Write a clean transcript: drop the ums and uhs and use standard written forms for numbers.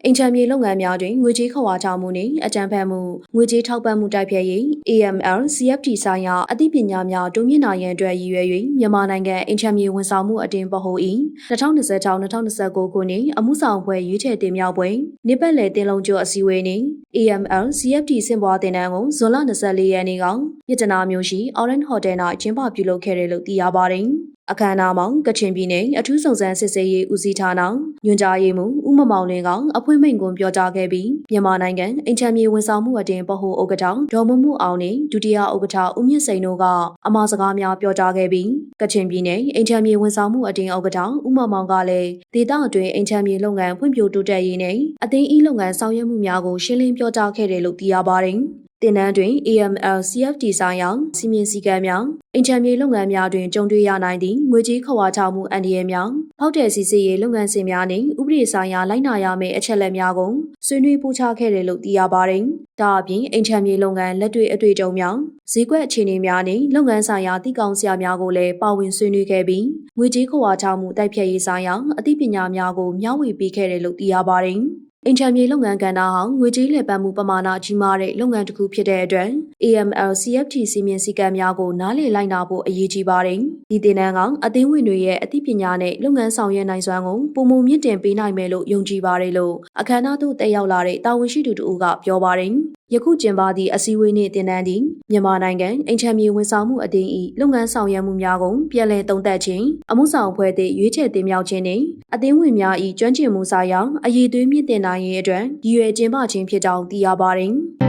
အိမ်ချမ်းမြေလုပ်ငန်းများတွင်ငွေကြေးခဝါချမှုနှင့်အကြမ်းဖက်မှုငွေကြေးထောက်ပံ့မှုတိုက်ဖျက်ရေး AML CFT ဆိုင်ရာအသိပညာများတိုးမြင့်နိုင်ရန်အတွက်ရည်ရွယ်၍မြန်မာနိုင်ငံအိမ်ချမ်းမြေဝန်ဆောင်မှုအတင်းပဟို၏2026-2029ခုနှစ်အမှုဆောင်ဖွဲ့ရွေးချယ်တင်မြှောက်ပွဲနိပတ်လည်တင်လုံးကျော်အစည်းအဝေးနှင့် AML CFT စင်ပွားတင်နန်းကိုဇွန်လ24ရက်နေ့ကမြစ်တနာမြို့ရှိ Orange Hotel ၌ကျင်းပပြုလုပ်ခဲ့တယ်လို့သိရပါတယ်။အခမ်းအနားမှာကချင်ပြည်နယ်အထူးစုံစမ်းစစ်ဆေးရေးဦးစီးဌာနညွှန်ကြားရေးမှူးဦးမမောင်လင်းကအဖွင့်မိန့်ခွန်းပြောကြားခဲ့ပြီးမြန်မာနိုင်ငံအိမ်ချမ်းမြေဝန်ဆောင်မှုအတင်းပဟိုဥက္ကဋ္ဌဒေါ်မမှုအောင်နဲ့ဒုတိယဥက္ကဋ္ဌဦးမြင့်စိန်တို့ကအမှာစကားများပြောကြားခဲ့ပြီးကချင်ပြည်နယ်အိမ်ချမ်းမြေဝန်ဆောင်မှုအတင်းဥက္ကဋ္ဌဦးမမောင်ကလည်းဒေသအတွင်းအိမ်ချမ်းမြေလုပ်ငန်းဖွံ့ဖြိုးတိုးတက်ရေးနဲ့အသင်းဤလုပ်ငန်းဆောင်ရွက်မှုများကိုရှင်းလင်းပြောကြားခဲ့တယ်လို့သိရပါတယ်။တင်နန်းတွင် AML CFT ဆိုင်ရာစီမင်းစည်းကမ်းများအိမ်ချမ်းမြေလုပ်ငန်းများတွင်ကြုံတွေ့ရနိုင်သည့်ငွေကြေးခဝါချမှုအန္တရာယ်များဖောက်တဲ့စီစစ်ရေးလုပ်ငန်းစဉ်များနှင့်ဥပဒေဆိုင်ရာလိုက်နာရမယ့်အချက်အလက်များကိုဆွေးနွေးပို့ချခဲ့တယ်လို့သိရပါတယ်။ဒါအပြင်အိမ်ချမ်းမြေလုပ်ငန်းလက်တွေ့အတွေ့အကြုံများဈေးကွက်အခြေအနေများနှင့်လုပ်ငန်းဆိုင်ရာတည်ကောင်းစရာများကိုလည်းပါဝင်ဆွေးနွေးခဲ့ပြီးငွေကြေးခဝါချမှုတိုက်ဖျက်ရေးဆိုင်ရာအသိပညာများကိုမျှဝေပေးခဲ့တယ်လို့သိရပါတယ်။အိမ်ချမ်းမြေလုပ်ငန်းကဏ္ဍဟာငွေကြေးလည်ပတ်မှုပမာဏကြီးမားတဲ့လုပ်ငန်းတစ်ခုဖြစ်တဲ့အတွက် AML CFT စီမင်းစည်းကမ်းများကိုနားလည်လိုက်နာဖို့အရေးကြီးပါတယ်။ဒီတင်နန်းကအသင်းဝင်တွေရဲ့အသိပညာနဲ့လုပ်ငန်းဆောင်ရွက်နိုင်စွမ်းကိုပုံမှုမြင့်တင်ပေးနိုင်မယ်လို့ယုံကြည်ပါတယ်လို့အခမ်းအနားသို့တက်ရောက်လာတဲ့တာဝန်ရှိသူတို့ကပြောပါတယ်။ယခုကျင်းပသည့်အစည်းအဝေးနှင့်တင်နန်းသည်မြန်မာနိုင်ငံအိမ်ချမ်းမြေဝန်ဆောင်မှုအသင်း၏လုပ်ငန်းဆောင်ရွက်မှုများကိုပြည်လည်သုံးသပ်ခြင်းအမှုဆောင်အဖွဲ့သည့်ရွေးချယ်တင်မြှောက်ခြင်းနှင့်အသင်းဝင်များ၏ကျွမ်းကျင်မှုဆိုင်ရာအရေးသွေးမြင့်တင်နိုင်ရေးအတွက်ရည်ရွယ်ကျင်းပခြင်းဖြစ်ကြောင်းသိရပါတယ်။